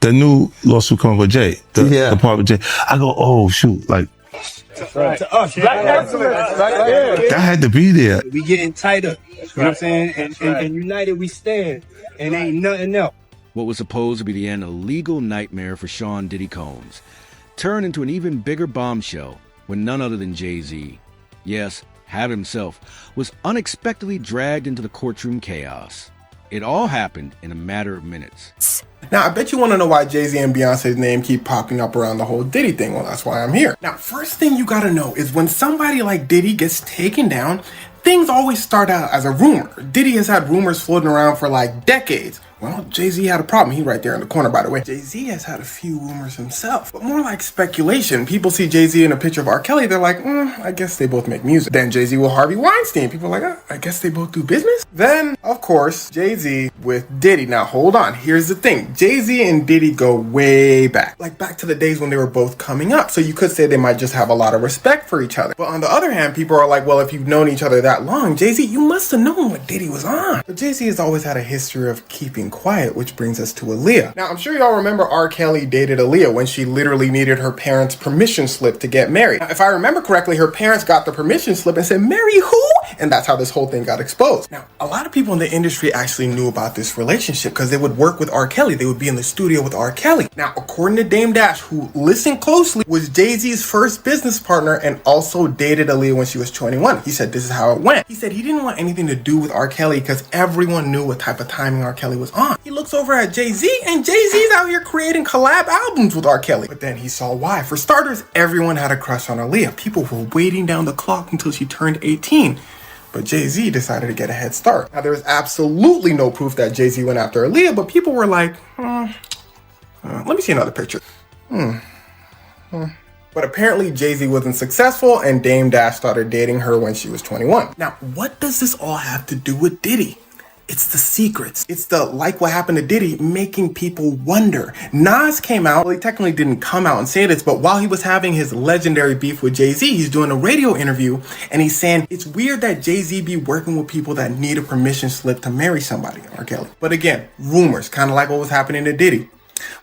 the new lawsuit coming with Jay, the part with Jay. I go, oh shoot, like to us, black excellence. that had to be there. We getting tighter. You know what I'm saying? And united we stand. And ain't nothing else. What was supposed to be the end of a legal nightmare for Sean Diddy Combs turned into an even bigger bombshell when none other than JayZ, yes, Have himself, was unexpectedly dragged into the courtroom chaos. It all happened in a matter of minutes. Now, I bet you want to know why JayZ and Beyonce's name keep popping up around the whole Diddy thing. Well, that's why I'm here. Now, first thing you gotta know is when somebody like Diddy gets taken down, things always start out as a rumor. Diddy has had rumors floating around for like decades. Well, JayZ had a problem. He right there in the corner, by the way. JayZ has had a few rumors himself, but more like speculation. People see JayZ in a picture of R. Kelly, they're like, I guess they both make music. Then JayZ with Harvey Weinstein. People are like, I guess they both do business. Then, of course, JayZ with Diddy. Now, hold on. Here's the thing. JayZ and Diddy go way back. Like back to the days when they were both coming up. So you could say they might just have a lot of respect for each other. But on the other hand, people are like, well, if you've known each other that long, JayZ, you must have known what Diddy was on. But JayZ has always had a history of keeping quiet, which brings us to Aaliyah. Now, I'm sure y'all remember R. Kelly dated Aaliyah when she literally needed her parents' permission slip to get married. Now, if I remember correctly, her parents got the permission slip and said, marry who? And that's how this whole thing got exposed. Now, a lot of people in the industry actually knew about this relationship because they would work with R. Kelly. They would be in the studio with R. Kelly. Now, according to Dame Dash, who listened closely, was JayZ's first business partner and also dated Aaliyah when she was 21. He said this is how it went. He said he didn't want anything to do with R. Kelly because everyone knew what type of timing R. Kelly was on. He looks over at JayZ and JayZ's out here creating collab albums with R. Kelly. But then he saw why. For starters, everyone had a crush on Aaliyah. People were waiting down the clock until she turned 18. But JayZ decided to get a head start. Now, there is absolutely no proof that JayZ went after Aaliyah, but people were like, let me see another picture. But apparently JayZ wasn't successful and Dame Dash started dating her when she was 21. Now, what does this all have to do with Diddy? It's the secrets. It's the, like what happened to Diddy, making people wonder. Nas came out, well, he technically didn't come out and say this, but while he was having his legendary beef with JayZ, he's doing a radio interview and he's saying, it's weird that JayZ be working with people that need a permission slip to marry somebody, R. Kelly. But again, rumors, kind of like what was happening to Diddy.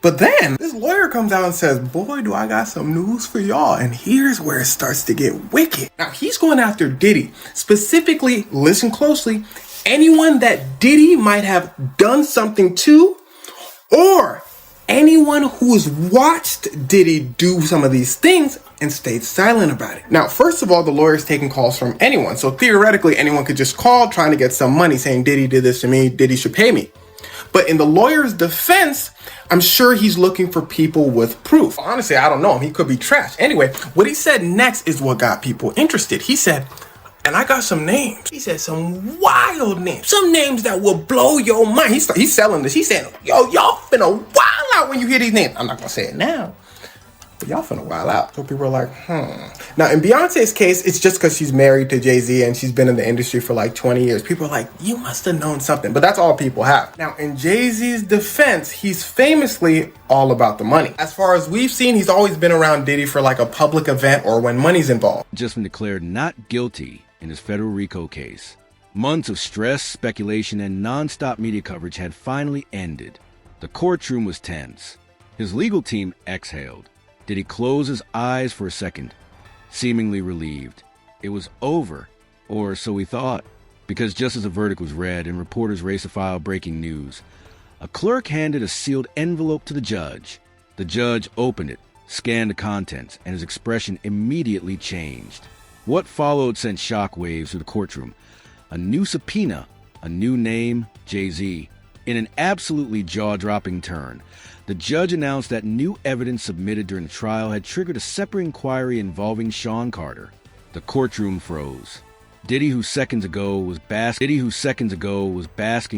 But then this lawyer comes out and says, boy, do I got some news for y'all. And here's where it starts to get wicked. Now, he's going after Diddy. Specifically, listen closely, anyone that Diddy might have done something to, or anyone who's watched Diddy do some of these things and stayed silent about it. Now, first of all, the lawyer's taking calls from anyone. So theoretically, anyone could just call trying to get some money saying Diddy did this to me, Diddy should pay me. But in the lawyer's defense, I'm sure he's looking for people with proof. Honestly, I don't know him. He could be trash. Anyway, what he said next is what got people interested. He said, and I got some names. He said some wild names. Some names that will blow your mind. He's selling this. He's saying, yo, y'all finna wild out when you hear these names. I'm not gonna say it now, but y'all finna wild out. So people are like, Now, in Beyonce's case, it's just because she's married to JayZ and she's been in the industry for like 20 years. People are like, you must have known something. But that's all people have. Now, in JayZ's defense, he's famously all about the money. As far as we've seen, he's always been around Diddy for like a public event or when money's involved. Just been declared not guilty in his federal RICO case. Months of stress, speculation, and non-stop media coverage had finally ended. The courtroom was tense. His legal team exhaled. Did he close his eyes for a second, seemingly relieved? It was over, or so we thought, because just as the verdict was read and reporters raced to file breaking news, a clerk handed a sealed envelope to the judge. The judge opened it, scanned the contents, and his expression immediately changed. What followed sent shockwaves through the courtroom. A new subpoena, a new name, JayZ. In an absolutely jaw-dropping turn, the judge announced that new evidence submitted during the trial had triggered a separate inquiry involving Sean Carter. The courtroom froze. Diddy, who seconds ago was basking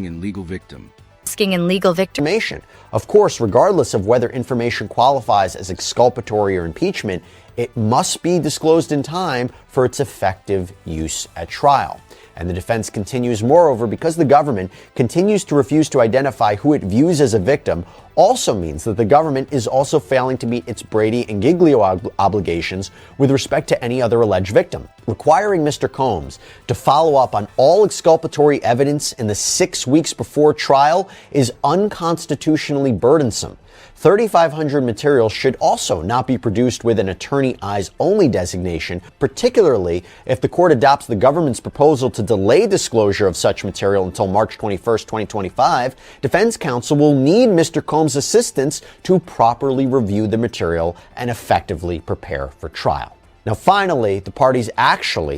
in legal victim. Information. Of course, regardless of whether information qualifies as exculpatory or impeachment, it must be disclosed in time for its effective use at trial. And the defense continues, moreover, because the government continues to refuse to identify who it views as a victim, also means that the government is also failing to meet its Brady and Giglio obligations with respect to any other alleged victim. Requiring Mr. Combs to follow up on all exculpatory evidence in the 6 weeks before trial is unconstitutionally burdensome. 3,500 materials should also not be produced with an attorney eyes only designation, particularly if the court adopts the government's proposal to delay disclosure of such material until March 21st, 2025. Defense counsel will need Mr. Combs' assistance to properly review the material and effectively prepare for trial. Now, finally, the parties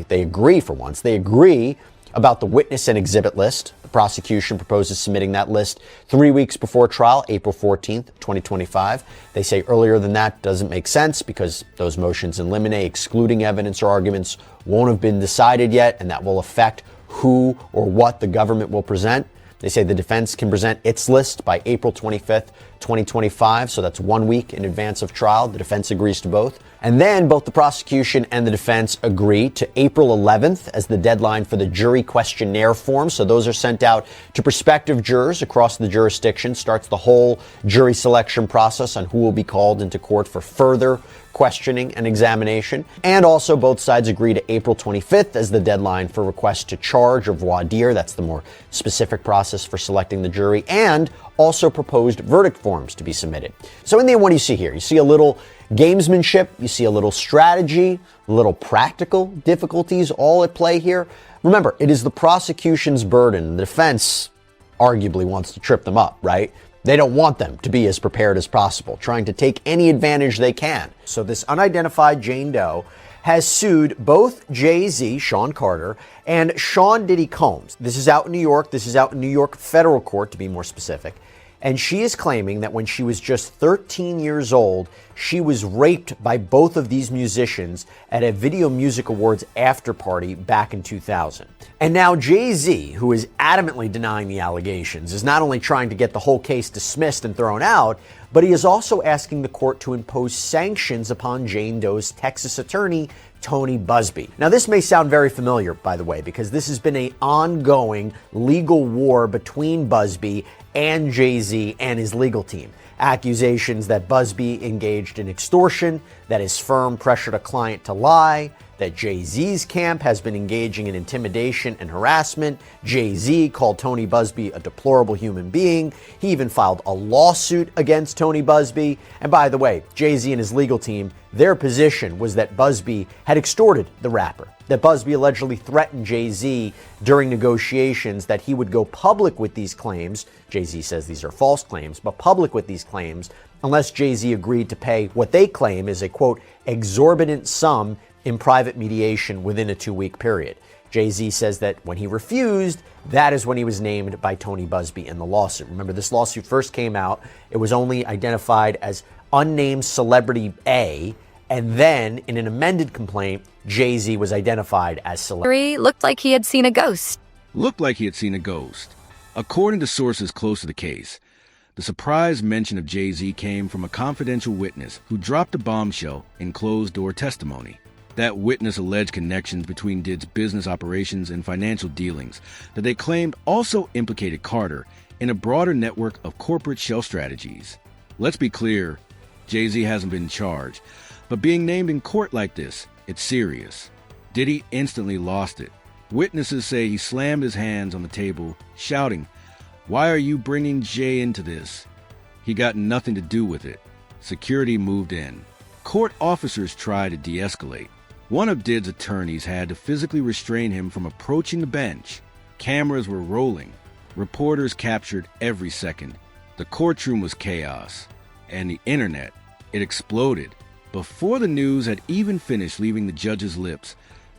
they agree for once. They agree about the witness and exhibit list. The prosecution proposes submitting that list 3 weeks before trial, April 14th, 2025. They say earlier than that doesn't make sense because those motions in limine excluding evidence or arguments won't have been decided yet, and that will affect who or what the government will present. They say the defense can present its list by April 25th, 2025, so that's 1 week in advance of trial. The defense agrees to both. And then both the prosecution and the defense agree to April 11th as the deadline for the jury questionnaire forms. So those are sent out to prospective jurors across the jurisdiction, starts the whole jury selection process on who will be called into court for further questioning and examination. And also both sides agree to April 25th as the deadline for requests to charge or voir dire. That's the more specific process for selecting the jury, and also proposed verdict forms to be submitted. So in the end, what do you see here? You see a little gamesmanship, you see a little strategy, a little practical difficulties all at play here. Remember, it is the prosecution's burden. The defense arguably wants to trip them up, right? They don't want them to be as prepared as possible, trying to take any advantage they can. So this unidentified Jane Doe has sued both JayZ, Sean Carter, and Sean Diddy Combs. This is out in New York. This is out in New York federal court, to be more specific. And she is claiming that when she was just 13 years old, she was raped by both of these musicians at a Video Music Awards after party back in 2000. And now JayZ, who is adamantly denying the allegations, is not only trying to get the whole case dismissed and thrown out, but he is also asking the court to impose sanctions upon Jane Doe's Texas attorney, Tony Buzbee. Now, this may sound very familiar, by the way, because this has been an ongoing legal war between Buzbee and JayZ and his legal team. Accusations that Buzbee engaged in extortion, that his firm pressured a client to lie, that JayZ's camp has been engaging in intimidation and harassment. JayZ called Tony Buzbee a deplorable human being. He even filed a lawsuit against Tony Buzbee. And by the way, JayZ and his legal team, their position was that Buzbee had extorted the rapper, that Buzbee allegedly threatened JayZ during negotiations that he would go public with these claims. JayZ says these are false claims, but public with these claims unless JayZ agreed to pay what they claim is a, quote, exorbitant sum in private mediation within a 2-week period. JayZ says that when he refused, that is when he was named by Tony Buzbee in the lawsuit. Remember, this lawsuit first came out. It was only identified as unnamed celebrity A, and then in an amended complaint, JayZ was identified as celebrity. Looked like he had seen a ghost. Looked like he had seen a ghost. According to sources close to the case, the surprise mention of JayZ came from a confidential witness who dropped a bombshell in closed-door testimony. That witness alleged connections between Diddy's business operations and financial dealings that they claimed also implicated Carter in a broader network of corporate shell strategies. Let's be clear, JayZ hasn't been charged, but being named in court like this, it's serious. Diddy instantly lost it. Witnesses say he slammed his hands on the table, shouting, "Why are you bringing Jay into this?" He got nothing to do with it. Security moved in. Court officers tried to de-escalate. One of Diddy's attorneys had to physically restrain him from approaching the bench. Cameras were rolling. Reporters captured every second. The courtroom was chaos. And the internet, it exploded. Before the news had even finished leaving the judge's lips,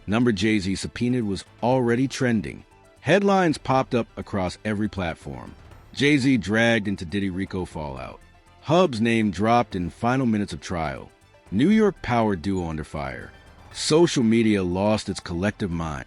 number JayZ subpoenaed was already trending. Headlines popped up across every platform. JayZ dragged into Diddy Rico fallout. Hub's name dropped in final minutes of trial. New York power duo under fire. Social media lost its collective mind.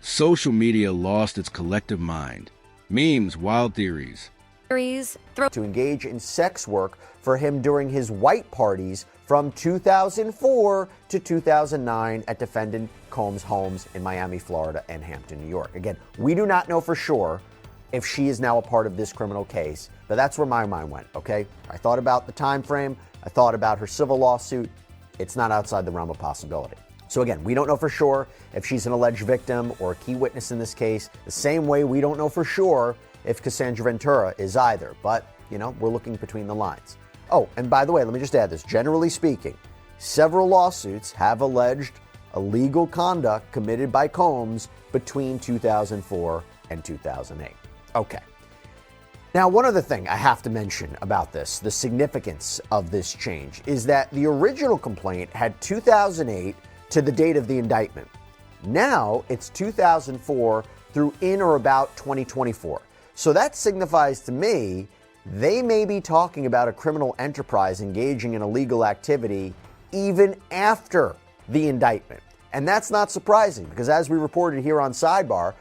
Memes, wild theories. To engage in sex work for him during his white parties from 2004 to 2009 at defendant Combs' homes in Miami, Florida, and Hampton, New York. Again, we do not know for sure if she is now a part of this criminal case, but that's where my mind went, okay? I thought about the time frame. I thought about her civil lawsuit. It's not outside the realm of possibility. So again, we don't know for sure if she's an alleged victim or a key witness in this case, the same way we don't know for sure if Cassandra Ventura is either. But, you know, we're looking between the lines. Oh, and by the way, let me just add this. Generally speaking, several lawsuits have alleged illegal conduct committed by Combs between 2004 and 2008. Okay. Now, one other thing I have to mention about this, the significance of this change, is that the original complaint had 2008 to the date of the indictment. Now it's 2004 through in or about 2024. So that signifies to me they may be talking about a criminal enterprise engaging in illegal activity even after the indictment. And that's not surprising because, as we reported here on Sidebar,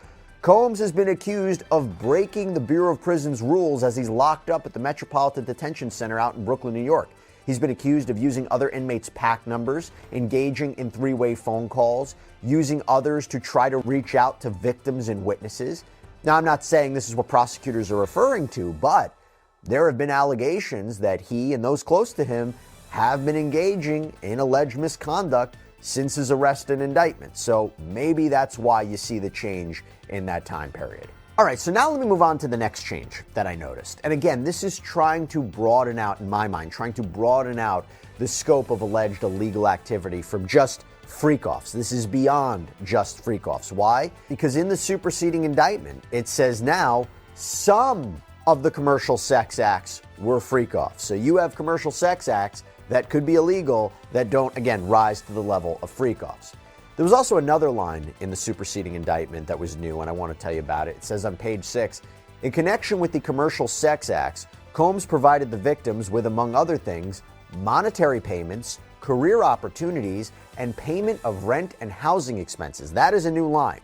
Combs has been accused of breaking the Bureau of Prisons rules as he's locked up at the Metropolitan Detention Center out in Brooklyn, New York. He's been accused of using other inmates' PAC numbers, engaging in three-way phone calls, using others to try to reach out to victims and witnesses. Now, I'm not saying this is what prosecutors are referring to, but there have been allegations that he and those close to him have been engaging in alleged misconduct since his arrest and indictment. So maybe that's why you see the change in that time period. All right, so now let me move on to the next change that I noticed. And again, this is trying to broaden out, in my mind, trying to broaden out the scope of alleged illegal activity from just freak-offs. This is beyond just freak-offs. Why? Because in the superseding indictment, it says now some of the commercial sex acts were freak-offs. So you have commercial sex acts that could be illegal that don't, again, rise to the level of freak-offs. There was also another line in the superseding indictment that was new, and I want to tell you about it. It says on page 6, in connection with the commercial sex acts, Combs provided the victims with, among other things, monetary payments, career opportunities, and payment of rent and housing expenses. That is a new line.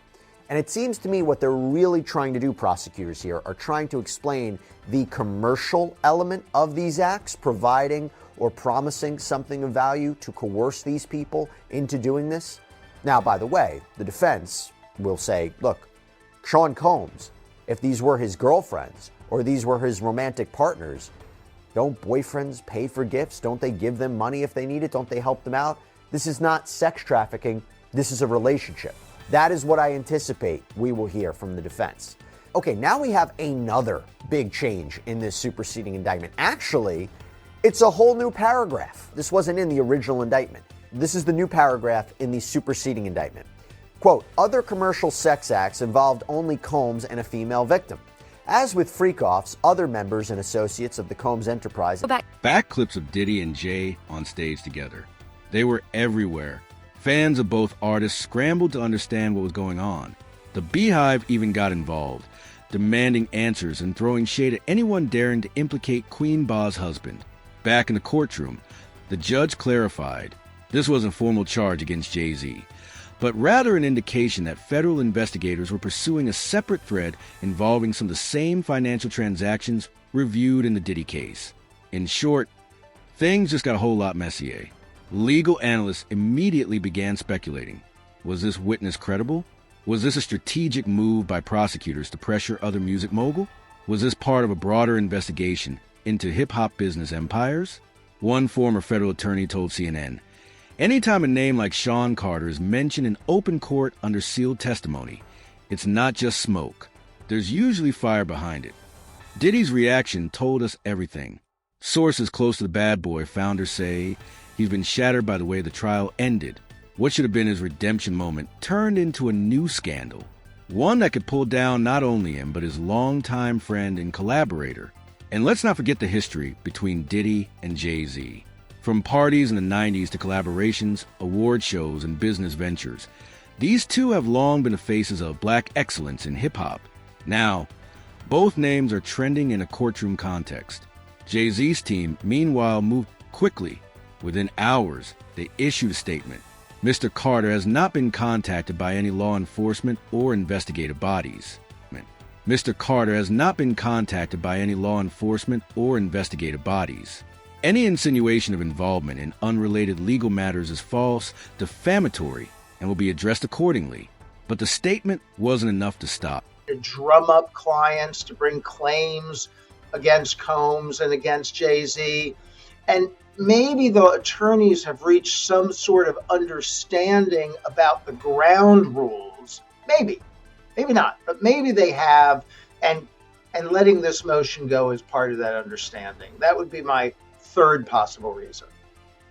And it seems to me what they're really trying to do, prosecutors here, are trying to explain the commercial element of these acts, providing or promising something of value to coerce these people into doing this. Now, by the way, the defense will say, look, Sean Combs, if these were his girlfriends or these were his romantic partners, don't boyfriends pay for gifts? Don't they give them money if they need it? Don't they help them out? This is not sex trafficking. This is a relationship. That is what I anticipate we will hear from the defense. Okay, now we have another big change in this superseding indictment. Actually, it's a whole new paragraph. This wasn't in the original indictment. This is the new paragraph in the superseding indictment. Quote, other commercial sex acts involved only Combs and a female victim. As with freak-offs, other members and associates of the Combs enterprise. Back clips of Diddy and Jay on stage together. They were everywhere. Fans of both artists scrambled to understand what was going on. The Beehive even got involved, demanding answers and throwing shade at anyone daring to implicate Queen Ba's husband. Back in the courtroom, the judge clarified this wasn't a formal charge against JayZ, but rather an indication that federal investigators were pursuing a separate thread involving some of the same financial transactions reviewed in the Diddy case. In short, things just got a whole lot messier. Legal analysts immediately began speculating. Was this witness credible? Was this a strategic move by prosecutors to pressure other music mogul? Was this part of a broader investigation into hip-hop business empires? One former federal attorney told CNN, anytime a name like Sean Carter is mentioned in open court under sealed testimony, it's not just smoke. There's usually fire behind it. Diddy's reaction told us everything. Sources close to the Bad Boy founder say he's been shattered by the way the trial ended. What should have been his redemption moment turned into a new scandal. One that could pull down not only him, but his longtime friend and collaborator. And let's not forget the history between Diddy and JayZ. From parties in the 90s to collaborations, award shows, and business ventures, these two have long been the faces of black excellence in hip-hop. Now, both names are trending in a courtroom context. JayZ's team, meanwhile, moved quickly. Within hours, they issued a statement. Mr. Carter has not been contacted by any law enforcement or investigative bodies. Mr. Carter has not been contacted by any law enforcement or investigative bodies. Any insinuation of involvement in unrelated legal matters is false, defamatory, and will be addressed accordingly. But the statement wasn't enough to stop. To drum up clients to bring claims against Combs and against JayZ. And maybe the attorneys have reached some sort of understanding about the ground rules. Maybe not, but maybe they have, and letting this motion go is part of that understanding. That would be my third possible reason.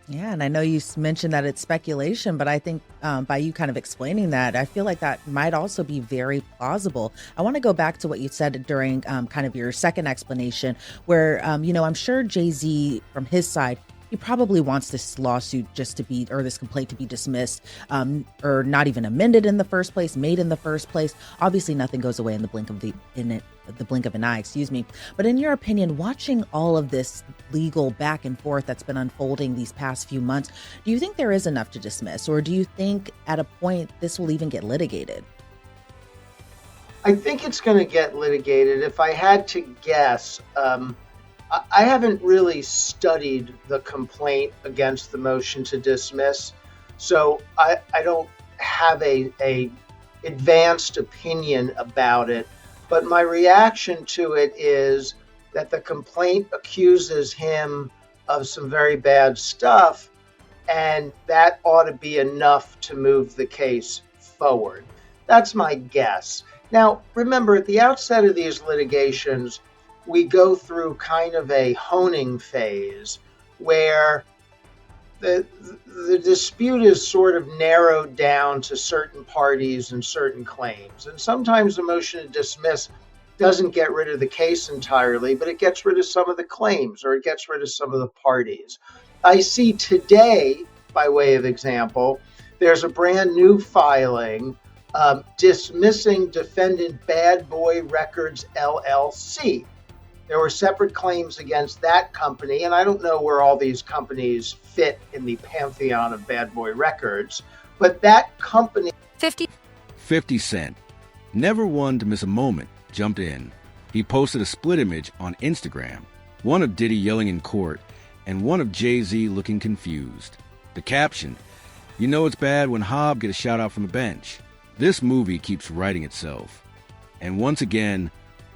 Yeah, and I know you mentioned that it's speculation, but I think by you kind of explaining that, I feel like that might also be very plausible. I want to go back to what you said during kind of your second explanation, where, I'm sure JayZ from his side, he probably wants this lawsuit just to be, or this complaint to be dismissed, or not even amended in the first place, made in the first place. Obviously, nothing goes away in the blink of an eye, But in your opinion, watching all of this legal back and forth that's been unfolding these past few months, do you think there is enough to dismiss, or do you think at a point this will even get litigated? I think it's going to get litigated. If I had to guess, I haven't really studied the complaint against the motion to dismiss, so I don't have a advanced opinion about it. But my reaction to it is that the complaint accuses him of some very bad stuff, and that ought to be enough to move the case forward. That's my guess. Now, remember, at the outset of these litigations, we go through kind of a honing phase where the dispute is sort of narrowed down to certain parties and certain claims. And sometimes the motion to dismiss doesn't get rid of the case entirely, but it gets rid of some of the claims, or it gets rid of some of the parties. I see today, by way of example, there's a brand new filing dismissing defendant Bad Boy Records LLC. There were separate claims against that company, and I don't know where all these companies fit in the pantheon of Bad Boy Records, but that company... 50 Cent, never one to miss a moment, jumped in. He posted a split image on Instagram, one of Diddy yelling in court, and one of JayZ looking confused. The caption, "You know it's bad when Hob get a shout out from the bench. This movie keeps writing itself." And once again,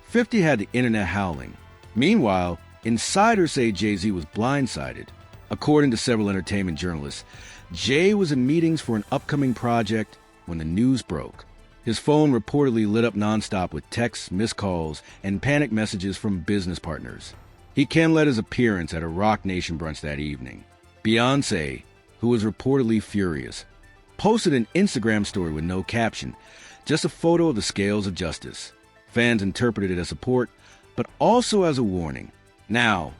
50 had the internet howling. Meanwhile, insiders say JayZ was blindsided. According to several entertainment journalists, Jay was in meetings for an upcoming project when the news broke. His phone reportedly lit up nonstop with texts, missed calls, and panic messages from business partners. He canceled his appearance at a Rock Nation brunch that evening. Beyonce, who was reportedly furious, posted an Instagram story with no caption, just a photo of the scales of justice. Fans interpreted it as support, but also as a warning. Now,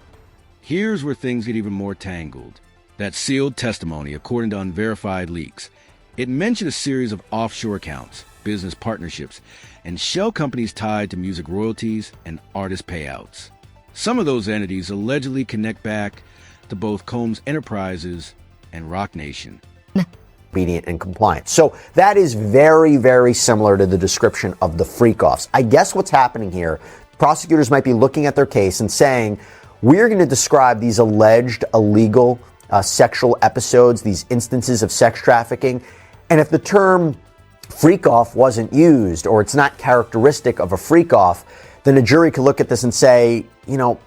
here's where things get even more tangled. That sealed testimony, according to unverified leaks, it mentioned a series of offshore accounts, business partnerships, and shell companies tied to music royalties and artist payouts. Some of those entities allegedly connect back to both Combs Enterprises and Rock Nation. Obedient and compliant. So that is very, very similar to the description of the freak-offs. I guess what's happening here, prosecutors might be looking at their case and saying, we're going to describe these alleged illegal sexual episodes, these instances of sex trafficking, and if the term freak-off wasn't used, or it's not characteristic of a freak-off, then a jury could look at this and say,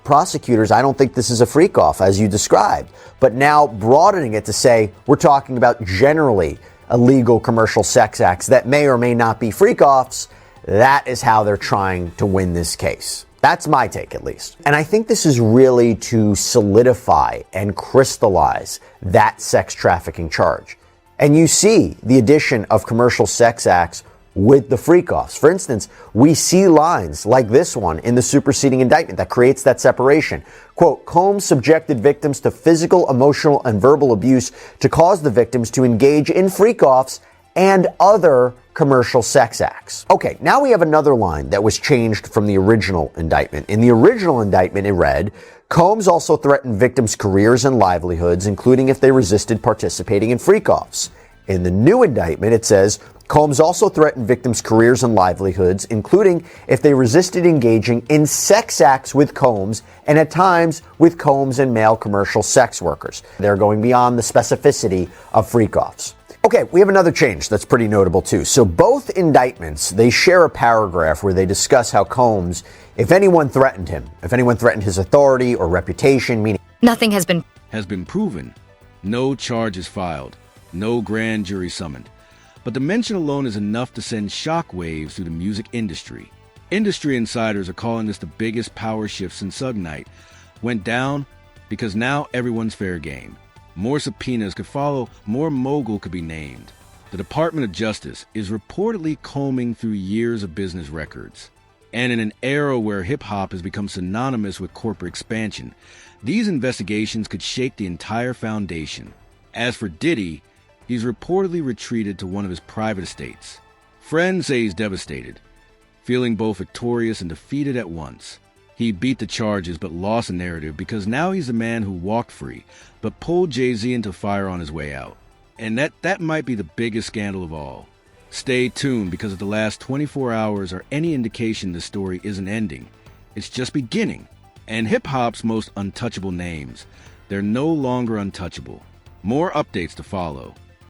prosecutors, I don't think this is a freak-off as you described. But now broadening it to say we're talking about generally illegal commercial sex acts that may or may not be freak-offs, that is how they're trying to win this case. That's my take, at least. And I think this is really to solidify and crystallize that sex trafficking charge. And you see the addition of commercial sex acts with the freak-offs. For instance, we see lines like this one in the superseding indictment that creates that separation. Quote, Combs subjected victims to physical, emotional, and verbal abuse to cause the victims to engage in freak-offs and other commercial sex acts. Okay, now we have another line that was changed from the original indictment. In the original indictment, it read, Combs also threatened victims' careers and livelihoods, including if they resisted participating in freak-offs. In the new indictment, it says, Combs also threatened victims' careers and livelihoods, including if they resisted engaging in sex acts with Combs and at times with Combs and male commercial sex workers. They're going beyond the specificity of freak-offs. Okay, we have another change that's pretty notable too. So both indictments, they share a paragraph where they discuss how Combs, if anyone threatened him, if anyone threatened his authority or reputation, meaning nothing has been proven, no charges filed, no grand jury summoned. But the mention alone is enough to send shockwaves through the music industry. Industry insiders are calling this the biggest power shift since Suge Knight went down because now everyone's fair game. More subpoenas could follow, more mogul could be named. The Department of Justice is reportedly combing through years of business records. And in an era where hip-hop has become synonymous with corporate expansion, these investigations could shake the entire foundation. As for Diddy, he's reportedly retreated to one of his private estates. Friends say he's devastated, feeling both victorious and defeated at once. He beat the charges but lost the narrative because now he's the man who walked free, but pulled JayZ into fire on his way out. And that might be the biggest scandal of all. Stay tuned, because if the last 24 hours are any indication the story isn't ending, it's just beginning. And hip-hop's most untouchable names, they're no longer untouchable. More updates to follow.